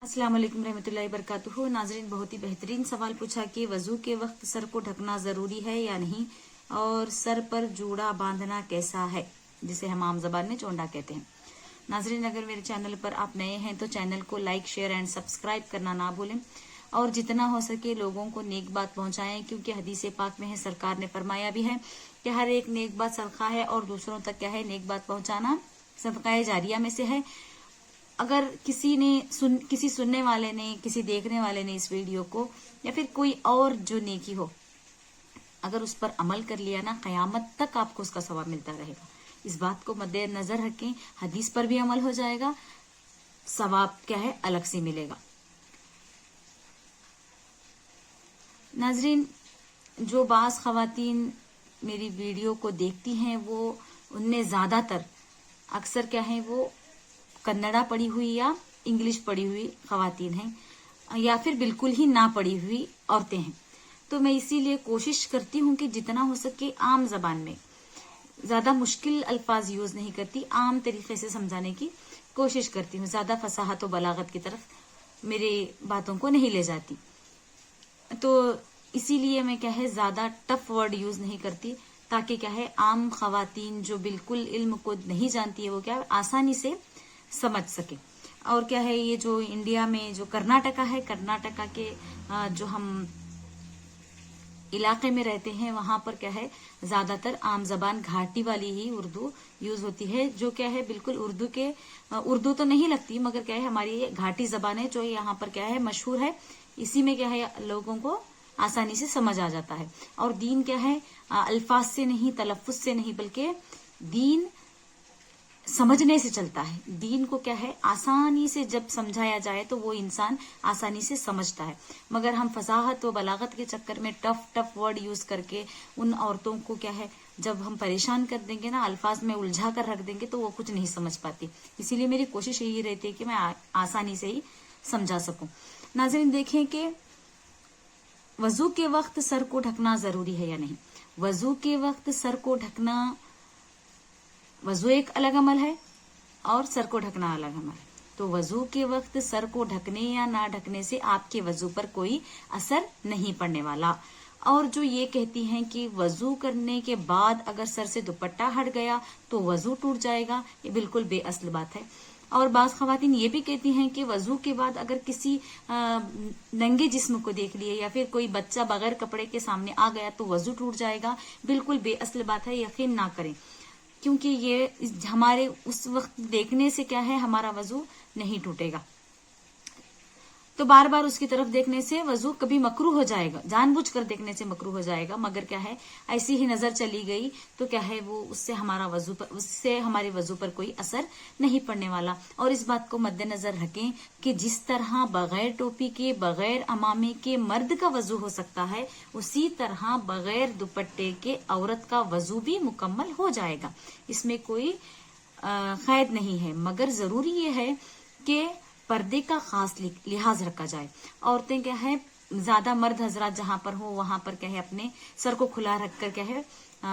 अस्सलाम वालेकुम रहमतुल्लाहि वबरकातुहू। नाजरीन, बहुत ही बेहतरीन सवाल पूछा कि वजू के वक्त सर को ढकना जरूरी है या नहीं, और सर पर जूड़ा बांधना कैसा है, जिसे हम आम जबान में चोंडा कहते हैं। नाजरीन, अगर मेरे चैनल पर आप नए हैं तो चैनल को लाइक, शेयर एंड सब्सक्राइब करना ना भूलें, और जितना हो सके लोगों को नेक बात पहुंचाएं, क्योंकि हदीस पाक में है, सरकार ने फरमाया भी है कि हर एक नेक बात सदका है, और दूसरों तक क्या है, नेक बात पहुंचाना सदका जारिया में से है। अगर किसी सुनने वाले ने, किसी देखने वाले ने इस वीडियो को, या फिर कोई और जो नेकी हो, अगर उस पर अमल कर लिया ना, कयामत तक आपको उसका सवाब मिलता रहेगा। इस बात को मद्देनजर रखें, हदीस पर भी अमल हो जाएगा, सवाब क्या है अलग से मिलेगा। नाजरीन, जो बास खवातीन मेरी वीडियो को देखती हैं, वो उनमें ज्यादातर अक्सर क्या है, वो कन्नड़ा पढ़ी हुई या इंग्लिश पढ़ी हुई खवातीन हैं, या फिर बिल्कुल ही ना पढ़ी हुई औरतें हैं। तो मैं इसीलिए कोशिश करती हूँ कि जितना हो सके आम जबान में, ज्यादा मुश्किल अल्फाज यूज नहीं करती, आम तरीके से समझाने की कोशिश करती हूँ। ज्यादा फसाहत और बलागत की तरफ मेरी बातों को नहीं ले जाती। तो इसीलिए मैं क्या है, ज्यादा टफ वर्ड यूज नहीं करती, ताकि क्या है, आम खवातीन जो बिल्कुल इल्म को नहीं जानती है, वो क्या है, आसानी से समझ सके। और क्या है, ये जो इंडिया में जो कर्नाटका है, कर्नाटका के जो हम इलाके में रहते हैं, वहां पर क्या है, ज्यादातर आम जबान घाटी वाली ही उर्दू यूज होती है, जो क्या है बिल्कुल उर्दू तो नहीं लगती, मगर क्या है, हमारी ये घाटी जबान है जो यहाँ पर क्या है मशहूर है। इसी में क्या है, लोगों को आसानी से समझ आ जाता है। और दीन क्या है, अल्फाज से नहीं, तलफ्फुज से नहीं, बल्कि दीन समझने से चलता है। दीन को क्या है, आसानी से जब समझाया जाए तो वो इंसान आसानी से समझता है। मगर हम फसाहत व बलागत के चक्कर में टफ वर्ड यूज करके उन औरतों को क्या है, जब हम परेशान कर देंगे ना, अल्फाज में उलझा कर रख देंगे, तो वो कुछ नहीं समझ पाती। इसीलिए मेरी कोशिश यही रहती है कि मैं आसानी से ही समझा सकूं। नाज़रीन, देखें कि वजू के वक्त सर को ढकना जरूरी है या नहीं। वजू के वक्त सर को ढकना, वजू एक अलग अमल है और सर को ढकना अलग अमल है। तो वजू के वक्त सर को ढकने या ना ढकने से आपके वजू पर कोई असर नहीं पड़ने वाला। और जो ये कहती हैं कि वजू करने के बाद अगर सर से दुपट्टा हट गया तो वजू टूट जाएगा, ये बिल्कुल बेअसल बात है। और बाज़ खवातीन ये भी कहती हैं कि वजू के बाद अगर किसी नंगे जिस्म को देख लिए, या फिर कोई बच्चा बगैर कपड़े के सामने आ गया तो वजू टूट जाएगा। बिल्कुल बेअसल बात है, यकीन ना करें, क्योंकि ये हमारे उस वक्त देखने से क्या है, हमारा वजू नहीं टूटेगा। तो बार बार उसकी तरफ देखने से वजू कभी मकरूह हो जाएगा, जानबूझकर देखने से मकरूह हो जाएगा। मगर क्या है, ऐसी ही नजर चली गई तो क्या है, वो उससे हमारे वजू पर कोई असर नहीं पड़ने वाला। और इस बात को मद्देनजर रखें कि जिस तरह बगैर टोपी के, बगैर अमामे के मर्द का वजू हो सकता है, उसी तरह बगैर दुपट्टे के औरत का वजू भी मुकम्मल हो जाएगा। इसमें कोई कैद नहीं है। मगर जरूरी ये है कि पर्दे का खास लिहाज रखा जाए। औरतें क्या है, ज्यादा मर्द हजरात जहां पर हो वहां पर क्या है, अपने सर को खुला रखकर क्या है,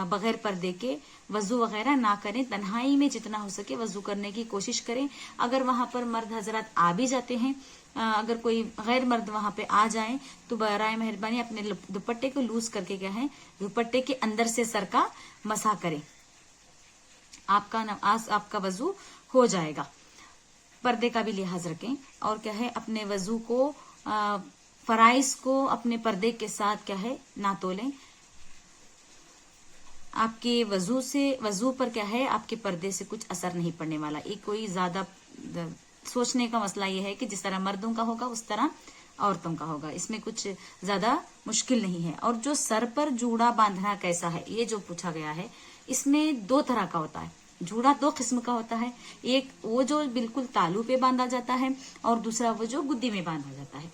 बगैर पर्दे के वजू वगैरह ना करें। तन्हाई में जितना हो सके वजू करने की कोशिश करें। अगर वहां पर मर्द हजरात आ भी जाते हैं, अगर कोई गैर मर्द वहां पे आ जाए, तो बराए मेहरबानी अपने दुपट्टे को लूज करके क्या है, दुपट्टे के अंदर से सर का मसा करें, आपका वजू हो जाएगा। पर्दे का भी लिहाज रखें। और क्या है, अपने वजू को, फराइज को अपने पर्दे के साथ क्या है, ना तोलें। आपके वजू पर क्या है, आपके पर्दे से कुछ असर नहीं पड़ने वाला। एक कोई ज्यादा सोचने का मसला ये है कि जिस तरह मर्दों का होगा उस तरह औरतों का होगा, इसमें कुछ ज्यादा मुश्किल नहीं है। और जो सर पर जूड़ा बांधना कैसा है, ये जो पूछा गया है, इसमें दो तरह का होता है। जूड़ा दो किस्म का होता है, एक वो जो बिल्कुल तालू पे बांधा जाता है, और दूसरा वो जो गुद्दी में बांधा जाता है।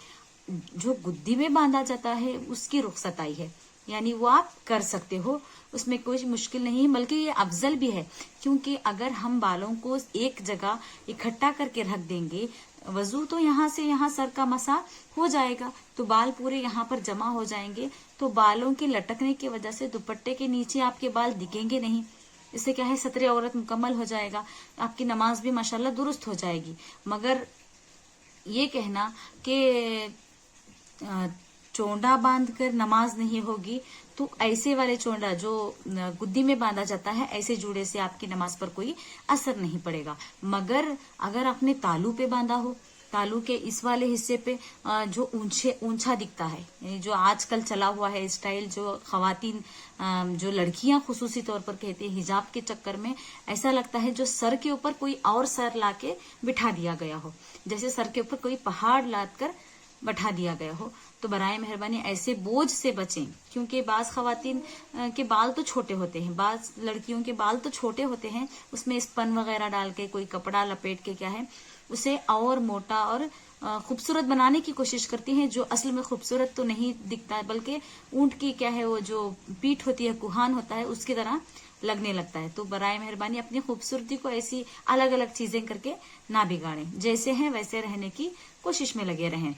जो गुद्दी में बांधा जाता है उसकी रुखसत आई है, यानी वो आप कर सकते हो, उसमें कोई मुश्किल नहीं, बल्कि ये अफजल भी है। क्योंकि अगर हम बालों को एक जगह इकट्ठा करके रख देंगे, वजू तो यहाँ से यहाँ सर का मसा हो जाएगा, तो बाल पूरे यहाँ पर जमा हो जाएंगे, तो बालों के लटकने की वजह से दुपट्टे के नीचे आपके बाल दिखेंगे नहीं। इससे क्या है, सतरे औरत मुकम्मल हो जाएगा, आपकी नमाज भी माशाल्लाह दुरुस्त हो जाएगी। मगर ये कहना कि चोंडा बांध कर नमाज नहीं होगी, तो ऐसे वाले चोंडा जो गुद्दी में बांधा जाता है, ऐसे जूड़े से आपकी नमाज पर कोई असर नहीं पड़ेगा। मगर अगर आपने तालू पे बांधा हो, तालू के इस वाले हिस्से पे जो ऊंचा दिखता है, यानी जो आजकल चला हुआ है स्टाइल, जो खवातीन जो लड़कियां खुसूसी तौर पर कहती है हिजाब के चक्कर में ऐसा लगता है जो सर के ऊपर कोई और सर लाके बिठा दिया गया हो, जैसे सर के ऊपर कोई पहाड़ लाद कर बैठा दिया गया हो, तो बराए मेहरबानी ऐसे बोझ से बचें। क्योंकि बाज खवातीन के बाल तो छोटे होते हैं, बाज लड़कियों के बाल तो छोटे होते हैं, उसमें स्पन वगैरह डाल के कोई कपड़ा लपेट के क्या है उसे और मोटा और खूबसूरत बनाने की कोशिश करती हैं, जो असल में खूबसूरत तो नहीं दिखता है, बल्कि ऊंट की क्या है वो जो पीठ होती है, कुहान होता है, उसकी तरह लगने लगता है। तो बराए मेहरबानी अपनी खूबसूरती को ऐसी अलग अलग चीजें करके ना बिगाड़ें, जैसे हैं वैसे रहने की कोशिश में लगे रहें।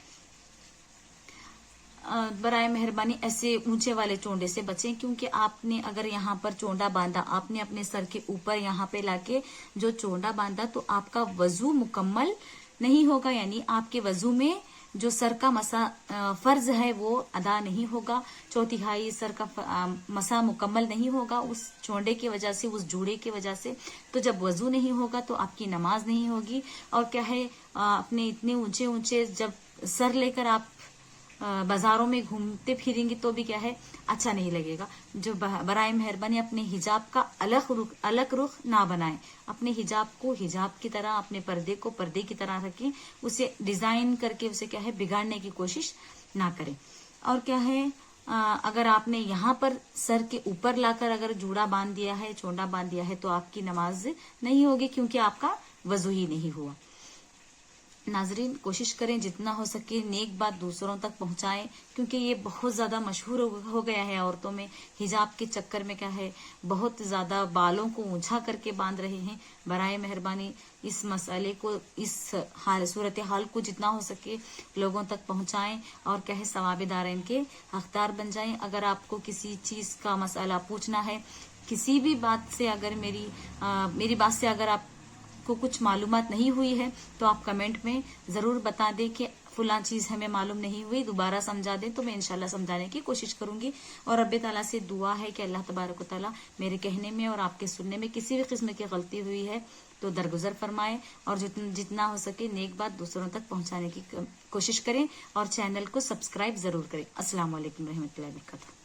बराए मेहरबानी ऐसे ऊंचे वाले चोंडे से बचें, क्योंकि आपने अगर यहाँ पर चोंडा बांधा, आपने अपने सर के ऊपर यहाँ पे लाके जो चोंडा बांधा, तो आपका वजू मुकम्मल नहीं होगा, यानी आपके वजू में जो सर का मसा फर्ज है वो अदा नहीं होगा, चौथाई सर का मसा मुकम्मल नहीं होगा उस चोंडे की वजह से, उस जूड़े की वजह से। तो जब वजू नहीं होगा तो आपकी नमाज नहीं होगी। और क्या है, अपने इतने ऊंचे ऊंचे जब सर लेकर आप बाजारों में घूमते फिरेंगे तो भी क्या है अच्छा नहीं लगेगा। जो बराए मेहरबानी अपने हिजाब का अलग रुख ना बनाएं, अपने हिजाब को हिजाब की तरह, अपने पर्दे को पर्दे की तरह रखें, उसे डिजाइन करके उसे क्या है बिगाड़ने की कोशिश ना करें। और क्या है, अगर आपने यहाँ पर सर के ऊपर लाकर अगर जूड़ा बांध दिया है, चोंडा बांध दिया है, तो आपकी नमाज नहीं होगी, क्योंकि आपका वजू ही नहीं हुआ। नाजरीन, कोशिश करें जितना हो सके नेक बात दूसरों तक पहुंचाएं, क्योंकि ये बहुत ज्यादा मशहूर हो गया है औरतों में। हिजाब के चक्कर में क्या है बहुत ज्यादा बालों को ऊंचा करके बांध रहे हैं। बराए मेहरबानी इस मसले को, इस सूरत हाल को जितना हो सके लोगों तक पहुंचाएं, और क्या है सवाबेदार के हकदार बन जाएं। अगर आपको किसी चीज का मसला पूछना है, किसी भी बात से अगर मेरी बात से अगर आप को कुछ मालूमात नहीं हुई है, तो आप कमेंट में जरूर बता दें कि फुला चीज हमें मालूम नहीं हुई, दोबारा समझा दें, तो मैं इंशाल्लाह समझाने की कोशिश करूंगी। और रब्बे ताला से दुआ है कि अल्लाह तबारक व तआला मेरे कहने में और आपके सुनने में किसी भी किस्म की गलती हुई है तो दरगुजर फरमाए, और जितना हो सके नेक बात दूसरों तक पहुंचाने की कोशिश करें, और चैनल को सब्सक्राइब जरूर करें। अस्सलाम वालेकुम रहमतुल्लाहि व बरकातहू।